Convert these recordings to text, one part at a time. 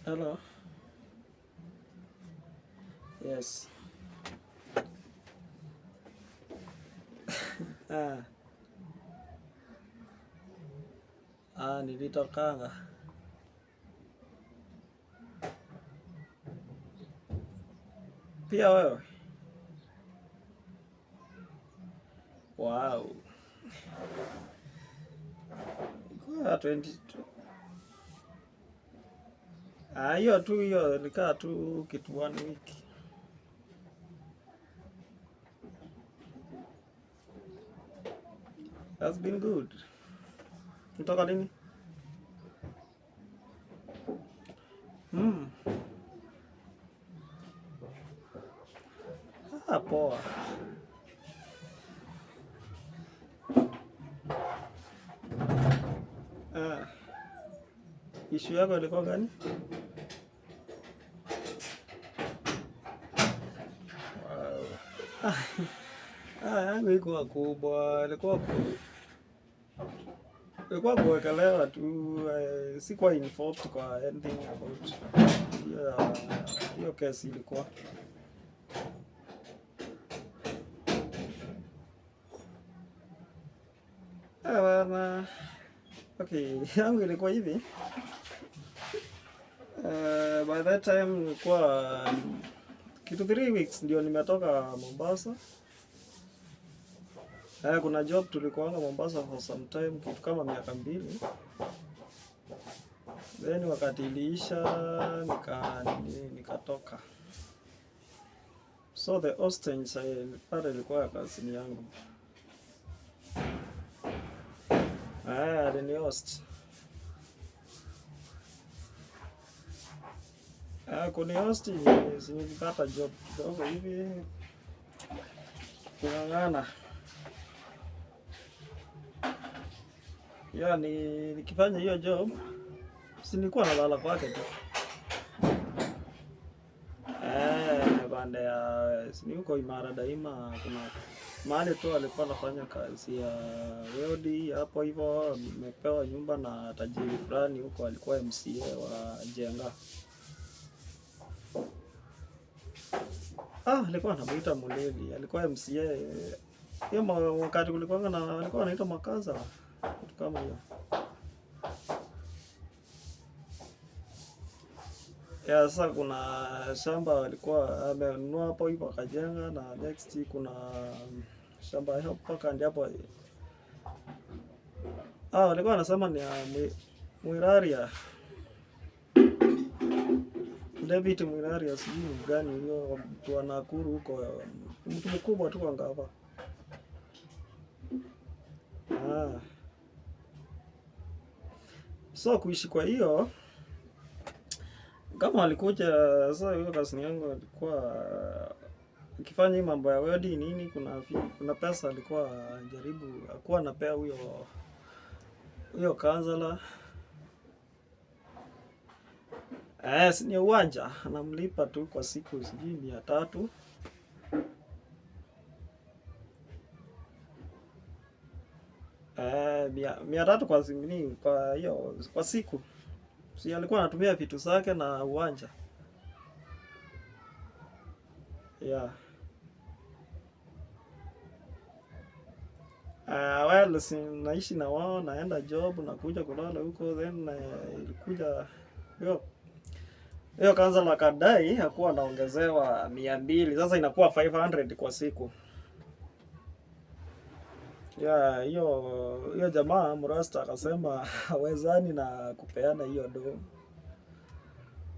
Hello. Yes. Ah, nilitokanga. Pia wewe? Wow. Kwa 22. Hiyo nikaa tu kitu 1 week. That's been good. Kutoka lini? Hmm. Poa. Ah, issue yako ilikuwa gani? Wow. Yangu iko kubwa. Ilikuwa kuwekelewa tu, sikuwa involved kwa anything about hiyo kesi ilikuwa. Bana. Okay, yangu ilikuwa hivi. By that time nilikuwa kitu 3 weeks ndio nimetoka Mombasa. Kuna job tulikuanga Mombasa for some time, kitu kama miaka 2. Then wakati iliisha nikatoka. So the hostage pale ilikuwa kazini yangu. Alini host. Kuni host nilipata job kidogo hivi kung'ang'ana. Yani nikifanya hiyo job nilikuwa nalala kwake tu. Banda ya huko Imara Daima kuna mahali tu alikuwa anafanya kazi ya weldi hapo hivyo, nimepewa nyumba na tajiri fulani huko, alikuwa MCA wa Jenga. Alikuwa anamuita Muleli, alikuwa MCA. Hiyo wakati kulikuwa na alikuwa anaitwa Makaza, kitu kama hiyo. Sasa kuna shamba alikuwa amenunua hapo hivyo akajenga, na next kuna shamba hapo kandi hapo. Walikuwa wanasema ni Mwiraria. David Mwiraria sijui gani hiyo, mtu wa Nakuru huko, mtu mkubwa tu anga hapa. So kuishi kwa hiyo kama alikuja sasa, hiyo kazi yangu alikuwa ukifanya hii mambo ya wedding nini, kuna pesa alikuwa jaribu akuwa anapea huyo kansala. Ni uwanja anamlipa tu kwa siku sijui 300. 300 kwa zingine, kwa hiyo kwa siku. Si alikuwa anatumia vitu zake na uwanja. Well, naishi na wao, naenda job, nakuja kulala huko, then ilikuja hiyo kansala kadai hakuwa anaongezewa 200, sasa inakuwa 500 kwa siku. Hiyo jamaa Mrasta akasema hawezani na kupeana hiyo do.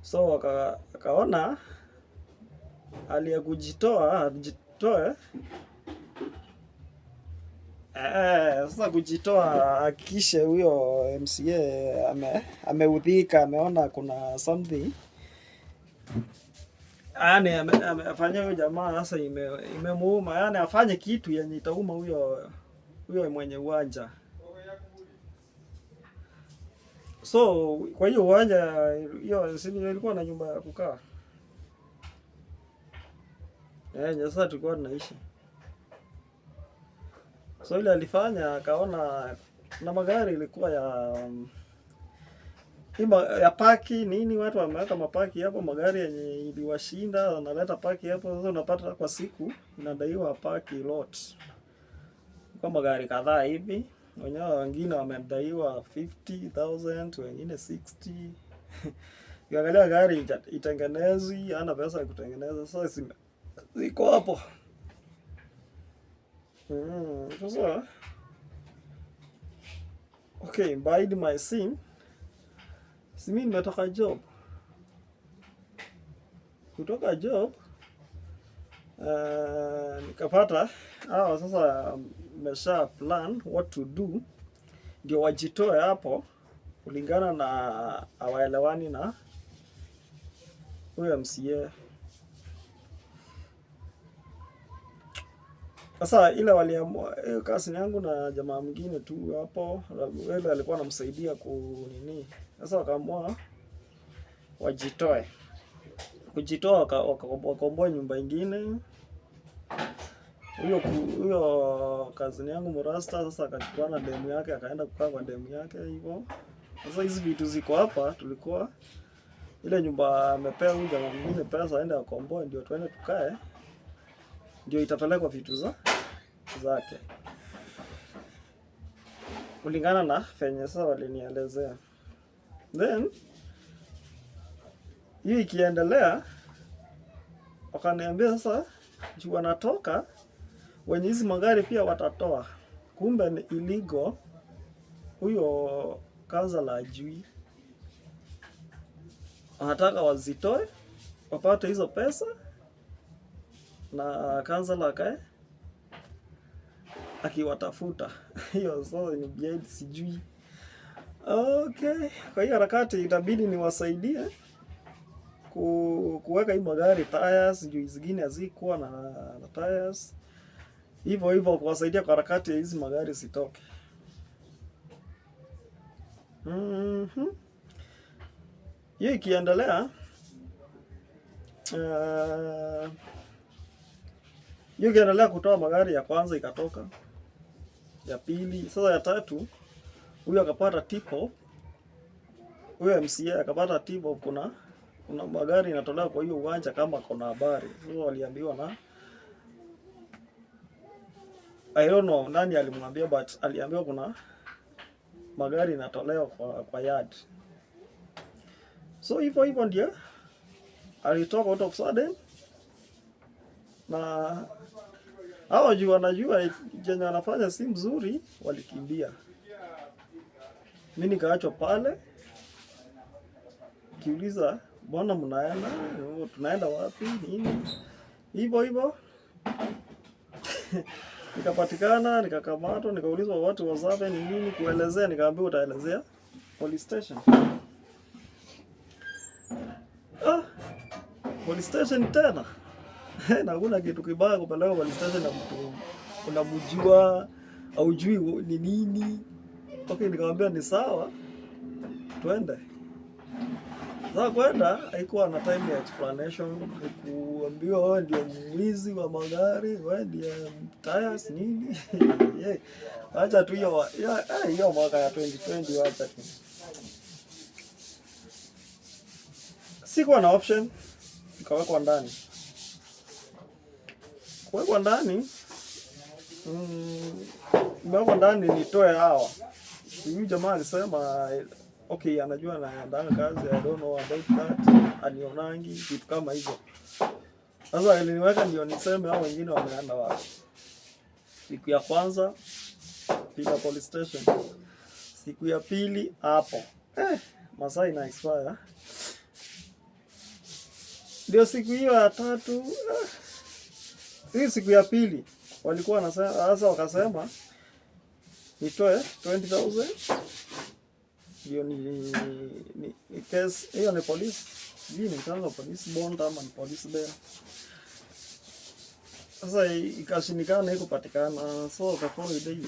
So akaona ajitoe. Sasa kujitoa, hakikishe huyo MCA ameudhika, ameona kuna something. Amefanya huyo jamaa sasa imemuuma, yani afanye kitu yenye itauma huyo mwenye uwanja. So kwa hiyo uwanja hiyo ilikuwa na nyumba ya kukaa. Sasa tulikuwa tunaishi. So ile alifanya akaona na magari ilikuwa ya paki nini, watu wameweka mapaki hapo, magari yenye iliwashinda wanaleta paki hapo. Sasa unapata kwa siku inadaiwa paki lot kwa magari kadhaa hivi. Wenyewe wengine wamedaiwa 50,000, wengine 60. Ukiangalia gari itengenezwi, hana pesa ya kutengeneza. Sasa ziko hapo. Sasa okay, by my sim. Si mimi nimetoka job. Kutoka job nikapata sasa mesha plan what to do ndio wajitoe hapo kulingana na hawaelewani na huyo MCA. Sasa ile waliamua kazi yangu na jamaa mwingine tu hapo, wewe alikuwa anamsaidia nini. Sasa wakaamua wajitoe. Kujitoa wakakomboa nyumba ingine. Huyo kazi yangu Murasta sasa akachukua na demu yake akaenda kukaa kwa demu yake hivyo. Sasa hizi vitu ziko hapa, tulikuwa ile nyumba amepea huyu jamaa mwingine pesa aende akomboe ndio tuende tukae. Ndio itapelekwa vitu zake. Kulingana na fenye sasa walinielezea. Then hii ikiendelea wakaniambia sasa juu wanatoka wenye hizi magari pia watatoa. Kumbe ni illegal. Huyo kaza la ajui. Wanataka wazitoe wapate hizo pesa na kansala akae akiwatafuta. Hiyo sasa ni behind sijui. Okay, kwa hiyo harakati itabidi niwasaidie kuweka hii magari tires, juu zingine hazikuwa na tires. Hivyo kuwasaidia kwa harakati hizi magari zitoke. Hiyo ikiendelea kutoa magari ya kwanza ikatoka. Ya pili, sasa ya tatu huyo akapata tip off. Huyo MCA akapata tip off kuna magari inatolewa kwa hiyo uwanja kama kuna habari. Sasa waliambiwa na I don't know nani alimwambia, but aliambiwa kuna magari inatolewa kwa yard. So hivyo ndio alitoka out of sudden, na hao juu wanajua jenye wanafanya si mzuri, walikimbia. Mimi nikaachwa pale kiuliza mbona mnaenda, tunaenda wapi nini hivyo. Nikapatikana, nikakamatwa, nikaulizwa watu wazabe ni nini kuelezea, nikaambiwa utaelezea police station. Police station tena. Na hakuna kitu kibaya kupeleka police station na mtu unamjua au jui ni nini. Okay, nikamwambia ni sawa, twende. Sasa kwenda haikuwa na time ya explanation, kuambiwa wewe ndio mwizi wa magari, wewe ndio tires nini. Acha tu hiyo mwaka ya 2020 acha tu. Sikuwa na option, nikawekwa ndani. Kuwekwa ndani, nimewekwa ndani nitoe hawa. Huyu jamaa alisema okay, anajua naendanga kazi, I don't know about that, anionangi vitu kama hizo. Sasa aliniweka ndio niseme hao wengine wameenda wapi. Siku ya kwanza pika police station. Siku ya pili hapo. Masaa ina expire. Ndio siku hiyo ya tatu. Hii siku ya pili walikuwa wanasema, sasa wakasema nitoe 20,000. Hiyo ni case, hiyo ni police. Hii ni kama police bond ama ni police bail. Sasa ikashindikana iko patikana, so kaforo ile.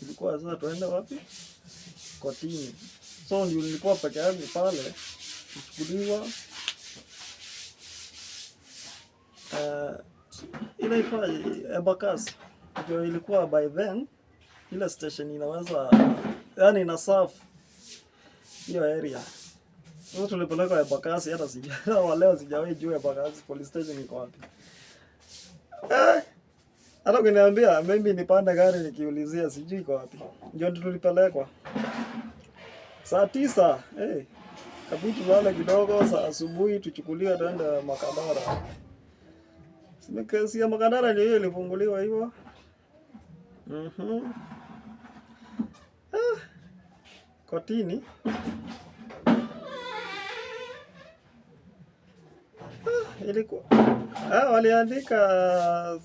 Ilikuwa sasa tuende wapi? Kotini. So nilikuwa peke yangu pale, kuchukuliwa inaitwa Embakasi. Ndio ilikuwa by then ile station inaweza, yani ina serve hiyo area. Sasa tulipeleka Embakasi, hata sijui leo sijawahi jua Embakasi police station iko wapi. Hata ukiniambia mimi nipande gari nikiulizia sijui iko wapi. Ndio tulipelekwa. Saa 9, kabidi tulale kidogo, saa asubuhi tuchukuliwe tuende Makadara. Kesi ya Makadara ndio hiyo ilifunguliwa hivyo. Kotini. Ilikuwa waliandika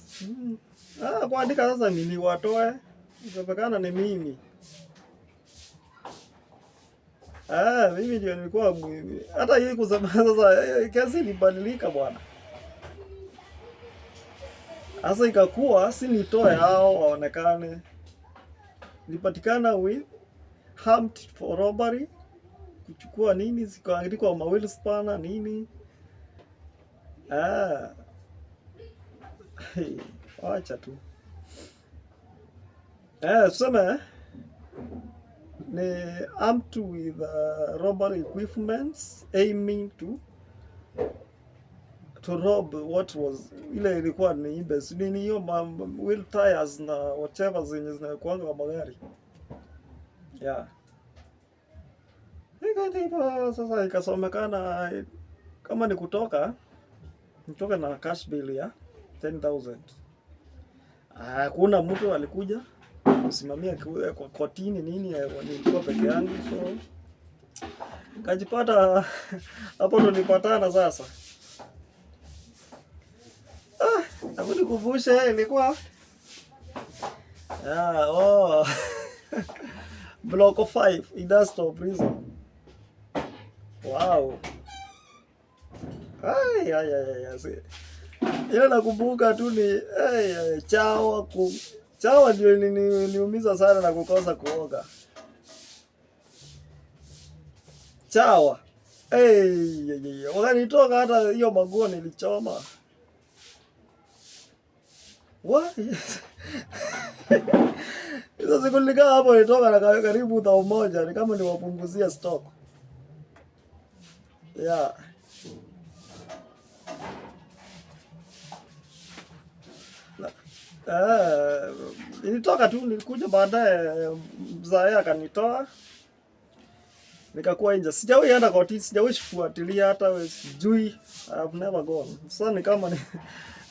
kuandika sasa nini watoe. Ikapekana ni mimi. Mimi ndio nilikuwa mimi. Hata hii kusema sasa kesi ilibadilika bwana. Sasa ikakuwa si nitoe hao waonekane. Nilipatikana with harmed for robbery. Kuchukua nini zikaandikwa mawili spana nini. Wacha tu. Tuseme ni armed with robbery equipments aiming to rob what was ile ilikuwa ni imbes nini hiyo wheel tires na whatever zenye zinakuanga kwa magari. Sasa ikasomekana kama ni kutoka na cash bill ya 10,000. Kuna mtu alikuja kusimamia kwa kotini nini, nilikuwa peke yangu, so kajipata hapo ndo nilipatana sasa. Hapo nikuvushe ilikuwa Block 5 Industrial Prison. Wow. Ile nakumbuka tu ni chawa ndio niumiza sana na kukosa kuoga. Chawa. Wakanitoka hata hiyo maguo nilichoma. Hizo siku nilikaa hapo nitoka na karibu 1,000 ni kama niwapunguzia stock. Nilitoka tu, nilikuja baadaye mzae akanitoa. Nikakuwa nje. Sijawahi enda kotini, sijawahi kufuatilia hata wewe sijui. I've never gone. Sasa ni kama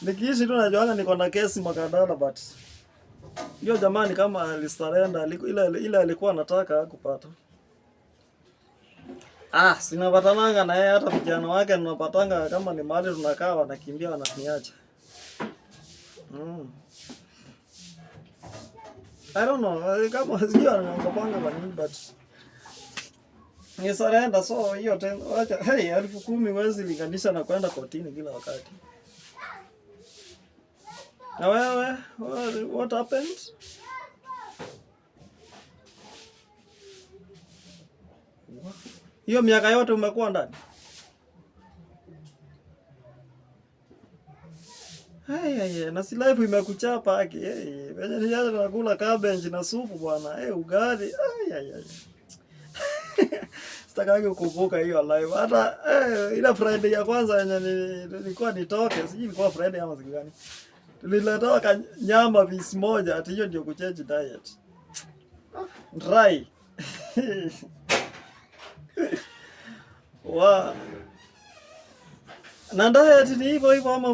nikiishi tu najuanga niko na kesi Makadara, but hiyo jamani kama alistarenda ile alikuwa anataka kupata. Sinapatananga na yeye, hata vijana wake tunapatanga kama ni mahali tunakaa wanakimbia wananiacha. I don't know, kama sijui anapanga kwa nini, but ni surrender, so hiyo tena acha 10,000 wezi linganisha na kwenda kotini kila wakati. Na wewe, what happened? Hiyo miaka yote umekuwa ndani? Na si life imekuchapa haki. Venye nijaza nakula cabbage na supu bwana. Ugali. Sitaki kukumbuka hiyo live. Hata ile Friday ya kwanza yenye nilikuwa nitoke, sijui ilikuwa Friday ama siku gani. Nilileta nyama piece moja, ati hiyo ndio kuchange diet. Dry. Na diet ni hivyo ama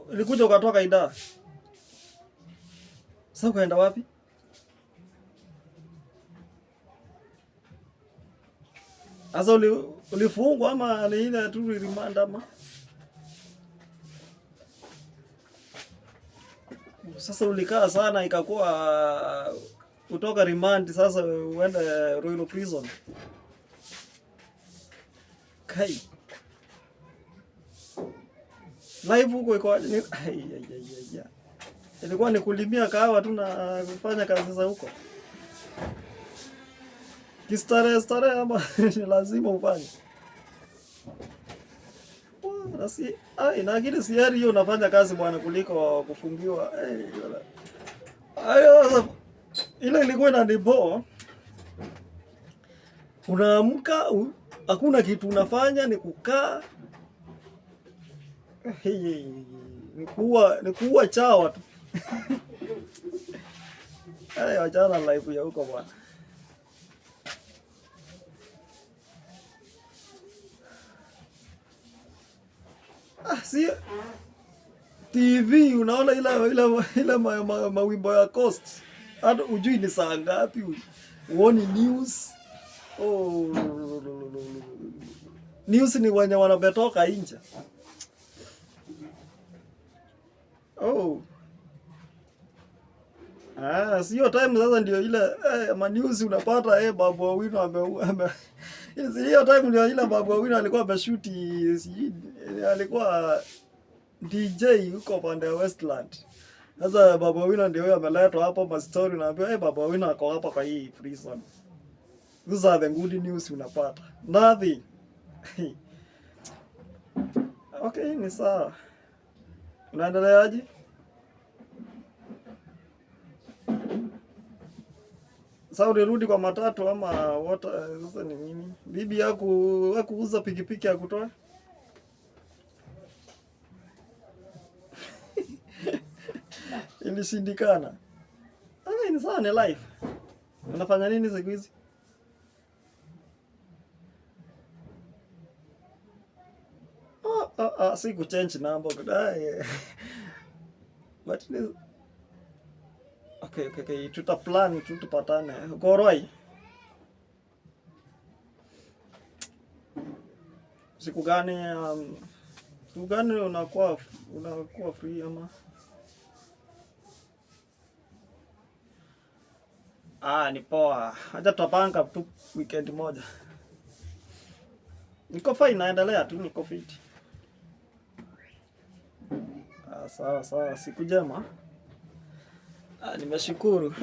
ulikuja ukatoka Ida. Sasa ukaenda wapi? Sasa ulifungwa ama ni ile tu remand ama? Sasa ulikaa sana ikakuwa kutoka remand sasa uende Royal Prison. Kai. Live huko iko ilikuwa ni kulimia kahawa tu na kufanya kazi za huko. Kistare ama ni lazima ufanye. Nasi inakili siari hiyo unafanya kazi bwana kuliko kufungiwa. Ile ilikuwa inanibo. Unaamka hakuna kitu unafanya, ni kukaa ni kuua chawa tu. Haya, wachana life ya huko bwana. Si TV unaona ile mawimbo ya Coast. Hata ujui ni saa ngapi, uoni news. Oh, news ni wenye wanabetoka nje. Oh. Sio time sasa ndio ile ma news unapata Babu Owino hiyo time ndio ile Babu Owino alikuwa ameshuti, alikuwa DJ huko pande ya Westland. Sasa Babu Owino ndio huyo ameletwa hapo ma story, naambiwa Babu Owino ako hapa kwa hii prison. Those are the good news unapata. Nothing. Okay, ni sawa. Unaendeleaje? Sasa urudi kwa matatu ama sasa ni nini? Bibi hakuuza pikipiki ya kutoa? Ilishindikana. Ni sawa, ni life. Unafanya nini siku hizi? Si kuchange number. But okay, tutaplan tupatane. Uko Rwai? Siku gani unakuwa free ama? Ni poa. Acha tutapanga tu weekend moja. Niko fine, naendelea tu, niko fit. Sawa, siku njema. Nimeshukuru.